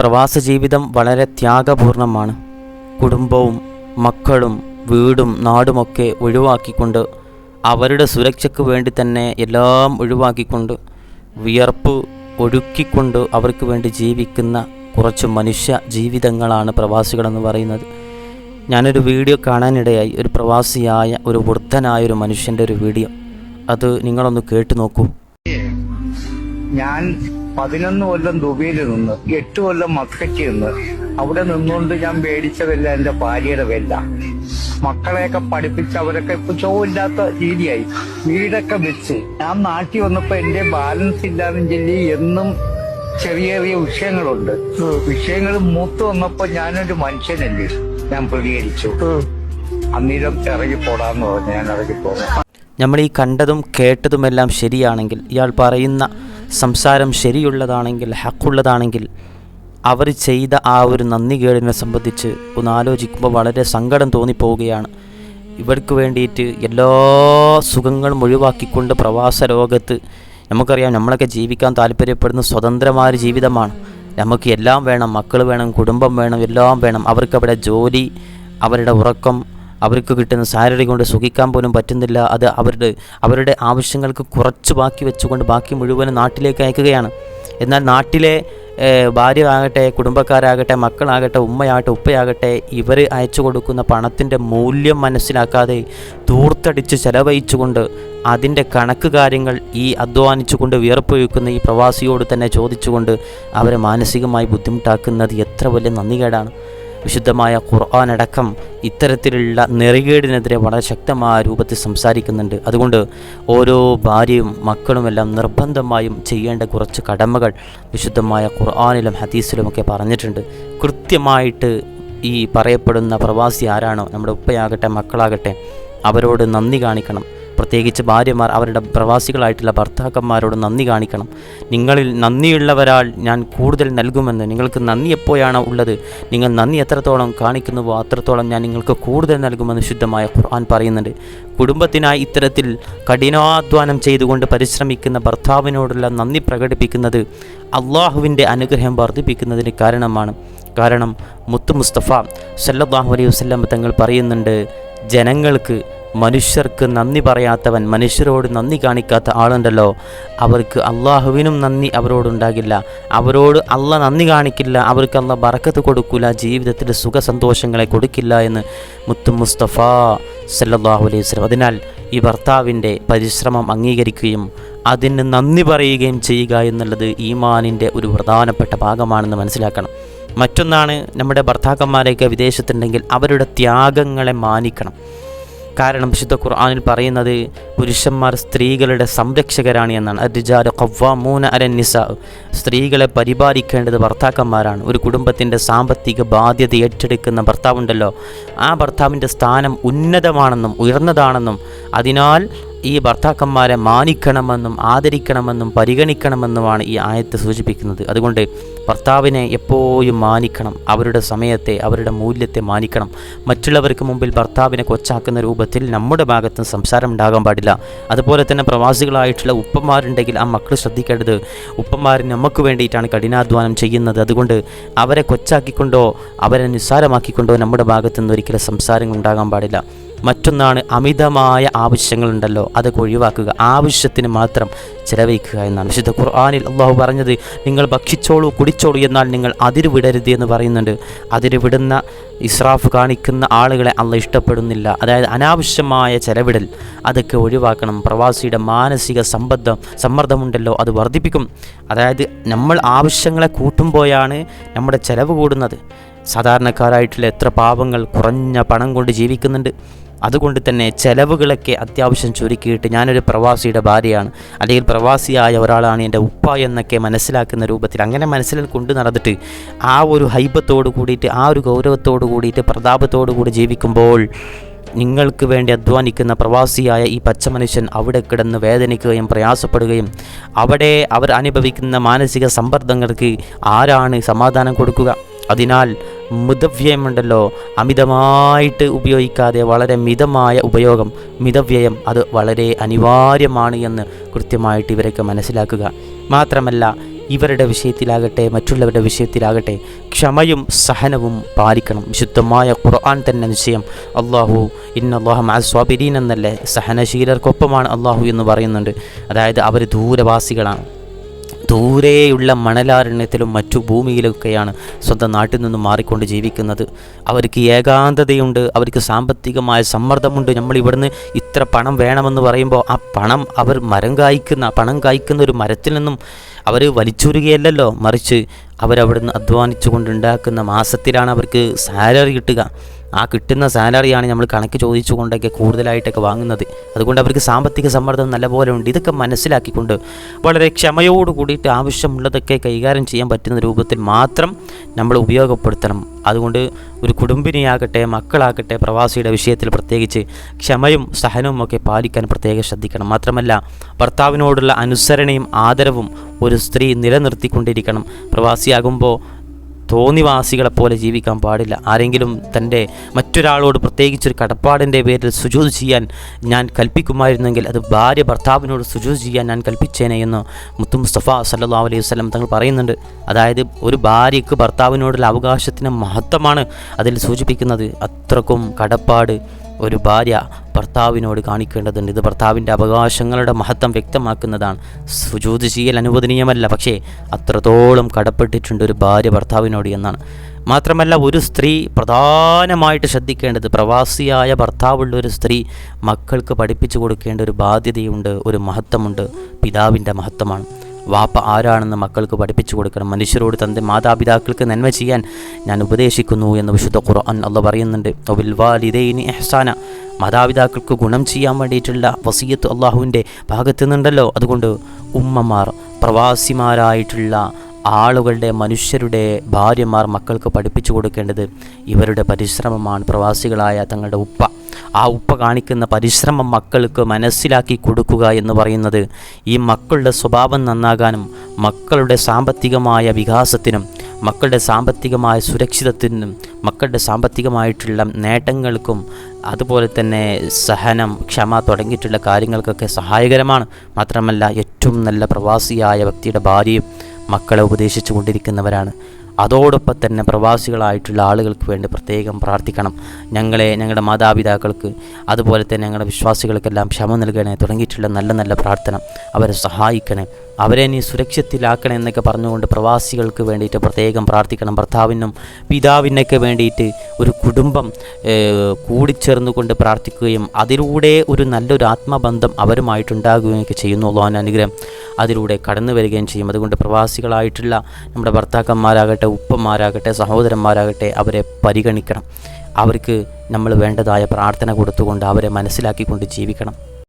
പ്രവാസ ജീവിതം വളരെ ത്യാഗപൂർണമാണ്. കുടുംബവും മക്കളും വീടും നാടുമൊക്കെ ഒഴിവാക്കിക്കൊണ്ട്, അവരുടെ സുരക്ഷയ്ക്ക് വേണ്ടി തന്നെ എല്ലാം ഒഴിവാക്കിക്കൊണ്ട്, വിയർപ്പ് ഒഴുക്കിക്കൊണ്ട് അവർക്ക് വേണ്ടി ജീവിക്കുന്ന കുറച്ച് മനുഷ്യ ജീവിതങ്ങളാണ് പ്രവാസികളെന്ന് പറയുന്നത്. ഞാനൊരു വീഡിയോ കാണാനിടയായി, ഒരു പ്രവാസിയായ ഒരു വൃദ്ധനായൊരു മനുഷ്യൻ്റെ ഒരു വീഡിയോ. അത് നിങ്ങളൊന്ന് കേട്ടു നോക്കൂ. ഞാൻ 11 കൊല്ലം ദുബൈയിൽ നിന്ന് 8 കൊല്ലം മക്കയ്ക്ക് നിന്ന് അവിടെ നിന്നുകൊണ്ട് ഞാൻ മേടിച്ചതല്ല എന്റെ ഭാര്യയുടെ വില. മക്കളെയൊക്കെ പഠിപ്പിച്ച് അവരൊക്കെ ഇപ്പൊ ചോവില്ലാത്ത രീതിയായി. വീടൊക്കെ വെച്ച് ഞാൻ നാട്ടിൽ വന്നപ്പോ എന്റെ ബാലൻസ് ഇല്ലാന്നും ചൊല്ലി എന്നും ചെറിയ ചെറിയ വിഷയങ്ങളുണ്ട്. വിഷയങ്ങൾ മൂത്ത് വന്നപ്പോ ഞാനൊരു മനുഷ്യനല്ലേ, ഞാൻ പ്രതികരിച്ചു. അന്നേരം ഇറങ്ങിപ്പോടാന്ന് പറഞ്ഞു. ഞാൻ ഇറങ്ങിപ്പോന്നു. നമ്മൾ ഈ കണ്ടതും കേട്ടതുമെല്ലാം ശരിയാണെങ്കിൽ, ഇയാൾ പറയുന്ന സംസാരം ശരിയുള്ളതാണെങ്കിൽ, ഹക്കുള്ളതാണെങ്കിൽ, അവർ ചെയ്ത ആ ഒരു നന്ദികേടിനെ സംബന്ധിച്ച് ഒന്ന് ആലോചിക്കുമ്പോൾ വളരെ സങ്കടം തോന്നിപ്പോവുകയാണ്. ഇവർക്ക് വേണ്ടിയിട്ട് എല്ലാ സുഖങ്ങളും ഒഴിവാക്കിക്കൊണ്ട് പ്രവാസ ലോകത്ത്, നമുക്കറിയാം നമ്മളൊക്കെ ജീവിക്കാൻ താല്പര്യപ്പെടുന്ന സ്വതന്ത്രമായ ജീവിതമാണ്. നമുക്ക് എല്ലാം വേണം, മക്കൾ വേണം, കുടുംബം വേണം, എല്ലാം വേണം. അവർക്കവിടെ ജോലി, അവരുടെ ഉറക്കം, അവർക്ക് കിട്ടുന്ന സാലറി കൊണ്ട് സുഖിക്കാൻ പോലും പറ്റുന്നില്ല. അത് അവരുടെ ആവശ്യങ്ങൾക്ക് കുറച്ച് ബാക്കി വെച്ചുകൊണ്ട് ബാക്കി മുഴുവനും നാട്ടിലേക്ക് അയക്കുകയാണ്. എന്നാൽ നാട്ടിലെ ഭാര്യ ആകട്ടെ, കുടുംബക്കാരാകട്ടെ, മക്കളാകട്ടെ, ഉമ്മയാകട്ടെ, ഉപ്പയാകട്ടെ, ഇവർ അയച്ചു കൊടുക്കുന്ന പണത്തിൻ്റെ മൂല്യം മനസ്സിലാക്കാതെ ദൂർത്തടിച്ച് ചെലവഴിച്ചുകൊണ്ട് അതിൻ്റെ കണക്ക് കാര്യങ്ങൾ ഈ അധ്വാനിച്ചുകൊണ്ട് വിയർപ്പൊഴുക്കുന്ന ഈ പ്രവാസിയോട് തന്നെ ചോദിച്ചുകൊണ്ട് അവരെ മാനസികമായി ബുദ്ധിമുട്ടാക്കുന്നത് എത്ര വലിയ നന്ദികേടാണ്. വിശുദ്ധമായ ഖുർആനടക്കം ഇത്തരത്തിലുള്ള നെറികേടിനെതിരെ വളരെ ശക്തമായ രൂപത്തിൽ സംസാരിക്കുന്നുണ്ട്. അതുകൊണ്ട് ഓരോ ഭാര്യയും മക്കളുമെല്ലാം നിർബന്ധമായും ചെയ്യേണ്ട കുറച്ച് കടമകൾ വിശുദ്ധമായ ഖുർആനിലും ഹദീസിലുമൊക്കെ പറഞ്ഞിട്ടുണ്ട്. കൃത്യമായിട്ട് ഈ പറയപ്പെടുന്ന പ്രവാസി ആരാണോ, നമ്മുടെ ഉപ്പയാകട്ടെ, മക്കളാകട്ടെ, അവരോട് നന്ദി കാണിക്കണം. പ്രത്യേകിച്ച് ഭാര്യമാർ അവരുടെ പ്രവാസികളായിട്ടുള്ള ഭർത്താക്കന്മാരോട് നന്ദി കാണിക്കണം. നിങ്ങളിൽ നന്ദിയുള്ളവരാൽ ഞാൻ കൂടുതൽ നൽകുമെന്ന്. നിങ്ങൾക്ക് നന്ദി എപ്പോഴാണോ ഉള്ളത്, നിങ്ങൾ നന്ദി എത്രത്തോളം കാണിക്കുന്നുവോ അത്രത്തോളം ഞാൻ നിങ്ങൾക്ക് കൂടുതൽ നൽകുമെന്ന് ശുദ്ധമായ ഖുർആൻ പറയുന്നുണ്ട്. കുടുംബത്തിനായി ഇത്തരത്തിൽ കഠിനാധ്വാനം ചെയ്തുകൊണ്ട് പരിശ്രമിക്കുന്ന ഭർത്താവിനോടുള്ള നന്ദി പ്രകടിപ്പിക്കുന്നത് അള്ളാഹുവിൻ്റെ അനുഗ്രഹം വർദ്ധിപ്പിക്കുന്നതിന് കാരണമാണ്. കാരണം മുത്ത് മുസ്തഫ സല്ലല്ലാഹു അലൈഹി വസല്ലം തങ്ങൾ പറയുന്നുണ്ട്, ജനങ്ങൾക്ക്, മനുഷ്യർക്ക് നന്ദി പറയാത്തവൻ, മനുഷ്യരോട് നന്ദി കാണിക്കാത്ത ആളുണ്ടല്ലോ, അവർക്ക് അള്ളാഹുവിനും നന്ദി അവരോടുണ്ടാകില്ല. അവരോട് അള്ളാഹ് നന്ദി കാണിക്കില്ല, അവർക്ക് അള്ളാഹ് ബറക്കത്ത് കൊടുക്കില്ല, ജീവിതത്തിൽ സുഖ സന്തോഷങ്ങളെ കൊടുക്കില്ല എന്ന് മുത്ത് മുസ്തഫ സല്ലല്ലാഹു അലൈഹി വസല്ലം. അതിനാൽ ഈ ഭർത്താവിൻ്റെ പരിശ്രമം അംഗീകരിക്കുകയും അതിന് നന്ദി പറയുകയും ചെയ്യുക എന്നുള്ളത് ഈമാനിൻ്റെ ഒരു പ്രധാനപ്പെട്ട ഭാഗമാണെന്ന് മനസ്സിലാക്കണം. മറ്റൊന്നാണ്, നമ്മുടെ ഭർത്താക്കന്മാരെയൊക്കെ വിദേശത്തുണ്ടെങ്കിൽ അവരുടെ ത്യാഗങ്ങളെ മാനിക്കണം. കാരണം വിശുദ്ധ ഖുർആനിൽ പറയുന്നത് പുരുഷന്മാർ സ്ത്രീകളുടെ സംരക്ഷകരാണ് എന്നാണ്. അർരിജാലു ഖവ്വാമൂന അലന്നിസാ, സ്ത്രീകളെ പരിപാലിക്കേണ്ടത് ഭർത്താക്കന്മാരാണ്. ഒരു കുടുംബത്തിൻ്റെ സാമ്പത്തിക ബാധ്യത ഏറ്റെടുക്കുന്ന ഭർത്താവുണ്ടല്ലോ, ആ ഭർത്താവിൻ്റെ സ്ഥാനം ഉന്നതമാണെന്നും ഉയർന്നതാണെന്നും അതിനാൽ ഈ ഭർത്താക്കന്മാരെ മാനിക്കണമെന്നും ആദരിക്കണമെന്നും പരിഗണിക്കണമെന്നുമാണ് ഈ ആയത്ത് സൂചിപ്പിക്കുന്നത്. അതുകൊണ്ട് ഭർത്താവിനെ എപ്പോഴും മാനിക്കണം, അവരുടെ സമയത്തെ, അവരുടെ മൂല്യത്തെ മാനിക്കണം. മറ്റുള്ളവർക്ക് മുമ്പിൽ ഭർത്താവിനെ കൊച്ചാക്കുന്ന രൂപത്തിൽ നമ്മുടെ ഭാഗത്ത് സംസാരം ഉണ്ടാകാൻ പാടില്ല. അതുപോലെ തന്നെ പ്രവാസികളായിട്ടുള്ള ഉപ്പമാരുണ്ടെങ്കിൽ ആ മക്കൾ ശ്രദ്ധിക്കേണ്ടത്, ഉപ്പമാർ നമുക്ക് വേണ്ടിയിട്ടാണ് കഠിനാധ്വാനം ചെയ്യുന്നത്. അതുകൊണ്ട് അവരെ കൊച്ചാക്കിക്കൊണ്ടോ അവരെ നിസ്സാരമാക്കിക്കൊണ്ടോ നമ്മുടെ ഭാഗത്തു നിന്ന് ഒരിക്കലും സംസാരങ്ങൾ ഉണ്ടാകാൻ പാടില്ല. മറ്റൊന്നാണ്, അമിതമായ ആവശ്യങ്ങളുണ്ടല്ലോ അതൊക്കെ ഒഴിവാക്കുക, ആവശ്യത്തിന് മാത്രം ചിലവഴിക്കുക എന്നാണ്. വിശുദ്ധ ഖുർആനിൽ അള്ളാഹു പറഞ്ഞത്, നിങ്ങൾ ഭക്ഷിച്ചോളൂ കുടിച്ചോളൂ, എന്നാൽ നിങ്ങൾ അതിര് വിടരുത് എന്ന് പറയുന്നുണ്ട്. അതിര് വിടുന്ന, ഇസ്രാഫ് കാണിക്കുന്ന ആളുകളെ അള്ളാഹ് ഇഷ്ടപ്പെടുന്നില്ല. അതായത് അനാവശ്യമായ ചെലവിടൽ അതൊക്കെ ഒഴിവാക്കണം. പ്രവാസിയുടെ മാനസിക സമ്മർദ്ദമുണ്ടല്ലോ അത് വർദ്ധിപ്പിക്കും. അതായത് നമ്മൾ ആവശ്യങ്ങളെ കൂട്ടുമ്പോഴാണ് നമ്മുടെ ചെലവ് കൂടുന്നത്. സാധാരണക്കാരായിട്ടുള്ള എത്ര പാവങ്ങൾ കുറഞ്ഞ പണം കൊണ്ട് ജീവിക്കുന്നുണ്ട്. അതുകൊണ്ട് തന്നെ ചെലവുകളൊക്കെ അത്യാവശ്യം ചുരുക്കിയിട്ട്, ഞാനൊരു പ്രവാസിയുടെ ഭാര്യയാണ്, അല്ലെങ്കിൽ പ്രവാസിയായ ഒരാളാണ് എൻ്റെ ഉപ്പ എന്നൊക്കെ മനസ്സിലാക്കുന്ന രൂപത്തിൽ അങ്ങനെ മനസ്സിൽ കൊണ്ട് നടന്നിട്ട് ആ ഒരു ഹൈബത്തോട് കൂടിയിട്ട്, ആ ഒരു ഗൗരവത്തോട് കൂടിയിട്ട്, പ്രതാപത്തോടു കൂടി ജീവിക്കുമ്പോൾ നിങ്ങൾക്ക് വേണ്ടി അധ്വാനിക്കുന്ന പ്രവാസിയായ ഈ പച്ച മനുഷ്യൻ അവിടെ കിടന്ന് വേദനിക്കുകയും പ്രയാസപ്പെടുകയും അവിടെ അവർ അനുഭവിക്കുന്ന മാനസിക സമ്മർദ്ദങ്ങൾക്ക് ആരാണ് സമാധാനം കൊടുക്കുക? അതിനാൽ മിതവ്യയമുണ്ടല്ലോ, അമിതമായിട്ട് ഉപയോഗിക്കാതെ വളരെ മിതമായ ഉപയോഗം, മിതവ്യയം അത് വളരെ അനിവാര്യമാണ് എന്ന് കൃത്യമായിട്ട് ഇവരൊക്കെ മനസ്സിലാക്കുക. മാത്രമല്ല ഇവരുടെ വിഷയത്തിലാകട്ടെ മറ്റുള്ളവരുടെ വിഷയത്തിലാകട്ടെ ക്ഷമയും സഹനവും പാലിക്കണം. വിശുദ്ധമായ ഖുർആൻ തന്നെ നിശ്ചയം അല്ലാഹു ഇന്നല്ലാഹ മഅസ് സ്വാബിരീൻ എന്നല്ലേ, സഹനശീലർക്കൊപ്പമാണ് അല്ലാഹു എന്ന് പറയുന്നുണ്ട്. അതായത് അവർ ദൂരവാസികളാണ്, ദൂരെയുള്ള മണലാരണ്യത്തിലും മറ്റു ഭൂമിയിലൊക്കെയാണ് സ്വന്തം നാട്ടിൽ നിന്നും മാറിക്കൊണ്ട് ജീവിക്കുന്നത്. അവർക്ക് ഏകാന്തതയുണ്ട്, അവർക്ക് സാമ്പത്തികമായ സമ്മർദ്ദമുണ്ട്. നമ്മൾ ഇവിടുന്ന് ഇത്ര പണം വേണമെന്ന് പറയുമ്പോൾ ആ പണം അവർ പണം കായ്ക്കുന്ന ഒരു മരത്തിൽ നിന്നും അവർ വലിച്ചൂരുകയല്ലല്ലോ, മറിച്ച് അവരവിടുന്ന് അധ്വാനിച്ചു കൊണ്ടുണ്ടാക്കുന്ന മാസത്തിലാണ് അവർക്ക് സാലറി കിട്ടുക. ആ കിട്ടുന്ന സാലറിയാണ് നമ്മൾ കണക്ക് ചോദിച്ചു കൊണ്ടൊക്കെ കൂടുതലായിട്ടൊക്കെ വാങ്ങുന്നത്. അതുകൊണ്ട് അവർക്ക് സാമ്പത്തിക സമ്മർദ്ദം നല്ലപോലെ ഉണ്ട്. ഇതൊക്കെ മനസ്സിലാക്കിക്കൊണ്ട് വളരെ ക്ഷമയോട് കൂടിയിട്ട് ആവശ്യമുള്ളതൊക്കെ കൈകാര്യം ചെയ്യാൻ പറ്റുന്ന രൂപത്തിൽ മാത്രം നമ്മൾ ഉപയോഗപ്പെടുത്തണം. അതുകൊണ്ട് ഒരു കുടുംബിനിയാകട്ടെ മക്കളാകട്ടെ പ്രവാസിയുടെ വിഷയത്തിൽ പ്രത്യേകിച്ച് ക്ഷമയും സഹനവും ഒക്കെ പാലിക്കാൻ പ്രത്യേകം ശ്രദ്ധിക്കണം. മാത്രമല്ല ഭർത്താവിനോടുള്ള അനുസരണയും ആദരവും ഒരു സ്ത്രീ നിലനിർത്തിക്കൊണ്ടിരിക്കണം. പ്രവാസിയാകുമ്പോൾ തോന്നിവാസികളെപ്പോലെ ജീവിക്കാൻ പാടില്ല. ആരെങ്കിലും തൻ്റെ മറ്റൊരാളോട് പ്രത്യേകിച്ചൊരു കടപ്പാടിൻ്റെ പേരിൽ സുജൂദ് ചെയ്യാൻ ഞാൻ കൽപ്പിക്കുമായിരുന്നെങ്കിൽ അത് ഭാര്യ ഭർത്താവിനോട് സുജൂദ് ചെയ്യാൻ ഞാൻ കൽപ്പിച്ചേനെ എന്ന് മുത്തു മുസ്തഫ സല്ലല്ലാഹു അലൈഹി വസല്ലം തങ്ങൾ പറയുന്നുണ്ട്. അതായത് ഒരു ഭാര്യയ്ക്ക് ഭർത്താവിനോടുള്ള അവകാശത്തിൻ്റെ മഹത്വമാണ് അതിൽ സൂചിപ്പിക്കുന്നത്. അത്രക്കും കടപ്പാട് ഒരു ഭാര്യ ഭർത്താവിനോട് കാണിക്കേണ്ടതുണ്ട്. ഇത് ഭർത്താവിൻ്റെ അവകാശങ്ങളുടെ മഹത്വം വ്യക്തമാക്കുന്നതാണ്. സുജൂദ് ചെയ്യൽ അനുവദനീയമല്ല, പക്ഷേ അത്രത്തോളം കടപ്പെട്ടിട്ടുണ്ട് ഒരു ഭാര്യ ഭർത്താവിനോട് എന്നാണ്. മാത്രമല്ല ഒരു സ്ത്രീ പ്രധാനമായിട്ട് ശ്രദ്ധിക്കേണ്ടത്, പ്രവാസിയായ ഭർത്താവുള്ള ഒരു സ്ത്രീ മക്കൾക്ക് പഠിപ്പിച്ചു കൊടുക്കേണ്ട ഒരു ബാധ്യതയുണ്ട്, ഒരു മഹത്വമുണ്ട്. പിതാവിൻ്റെ മഹത്വമാണ്. വാപ്പ ആരാണെന്ന് മക്കൾക്ക് പഠിപ്പിച്ചു കൊടുക്കണം. മനുഷ്യരോട് തൻ്റെ മാതാപിതാക്കൾക്ക് നന്മ ചെയ്യാൻ ഞാൻ ഉപദേശിക്കുന്നു എന്ന് വിശുദ്ധ ഖുർആൻ അല്ലാഹു പറയുന്നുണ്ട്. വബിൽ വാലിദൈനി ഇഹ്സാന, മാതാപിതാക്കൾക്ക് ഗുണം ചെയ്യാൻ വേണ്ടിയിട്ടുള്ള വസിയത്ത് അള്ളാഹുവിൻ്റെ ഭാഗത്തു നിന്നുണ്ടല്ലോ. അതുകൊണ്ട് ഉമ്മമാർ, പ്രവാസിമാരായിട്ടുള്ള ആളുകളുടെ മനുഷ്യരുടെ ഭാര്യമാർ മക്കൾക്ക് പഠിപ്പിച്ചു കൊടുക്കേണ്ടത് ഇവരുടെ പരിശ്രമമാണ്. പ്രവാസികളായ തങ്ങളുടെ ഉപ്പ, ആ ഉപ്പ കാണിക്കുന്ന പരിശ്രമം മക്കൾക്ക് മനസ്സിലാക്കി കൊടുക്കുക എന്ന് പറയുന്നത് ഈ മക്കളുടെ സ്വഭാവം നന്നാകാനും മക്കളുടെ സാമ്പത്തികമായ വികാസത്തിനും മക്കളുടെ സാമ്പത്തികമായ സുരക്ഷിതത്വത്തിനും മക്കളുടെ സാമ്പത്തികമായിട്ടുള്ള നേട്ടങ്ങൾക്കും അതുപോലെ തന്നെ സഹനം, ക്ഷമ തുടങ്ങിയിട്ടുള്ള കാര്യങ്ങൾക്കൊക്കെ സഹായകരമാണ്. മാത്രമല്ല ഏറ്റവും നല്ല പ്രവാസിയായ വ്യക്തിയുടെ ഭാര്യയും മക്കളെ ഉപദേശിച്ചു കൊണ്ടിരിക്കുന്നവരാണ്. അതോടൊപ്പം തന്നെ പ്രവാസികളായിട്ടുള്ള ആളുകൾക്ക് വേണ്ടി പ്രത്യേകം പ്രാർത്ഥിക്കണം. ഞങ്ങളുടെ മാതാപിതാക്കൾക്ക് അതുപോലെ തന്നെ ഞങ്ങളുടെ വിശ്വാസികൾക്കെല്ലാം ക്ഷമ നൽകണേ തുടങ്ങിയിട്ടുള്ള നല്ല നല്ല പ്രാർത്ഥന, അവരെ സഹായിക്കണേ, അവരെ നീ സുരക്ഷിതത്തിലാക്കണേ എന്നൊക്കെ പറഞ്ഞുകൊണ്ട് പ്രവാസികൾക്ക് വേണ്ടിയിട്ട് പ്രത്യേകം പ്രാർത്ഥിക്കണം. ഭർത്താവിനും പിതാവിനൊക്കെ വേണ്ടിയിട്ട് ഒരു കുടുംബം കൂടിച്ചേർന്നുകൊണ്ട് പ്രാർത്ഥിക്കുകയും അതിലൂടെ ഒരു നല്ലൊരു ആത്മബന്ധം അവരുമായിട്ടുണ്ടാകുകയും ഒക്കെ ചെയ്യുന്നു. അല്ലാഹുവിൻ്റെ അനുഗ്രഹം അതിലൂടെ കടന്നു വരികയും ചെയ്യും. അതുകൊണ്ട് പ്രവാസികളായിട്ടുള്ള നമ്മുടെ ഭർത്താക്കന്മാരാകട്ടെ, ഉപ്പമാരാകട്ടെ, സഹോദരന്മാരാകട്ടെ, അവരെ പരിഗണിക്കണം. അവർക്ക് നമ്മൾ വേണ്ടതായ പ്രാർത്ഥന കൊടുത്തുകൊണ്ട് അവരെ മനസ്സിലാക്കിക്കൊണ്ട് ജീവിക്കണം.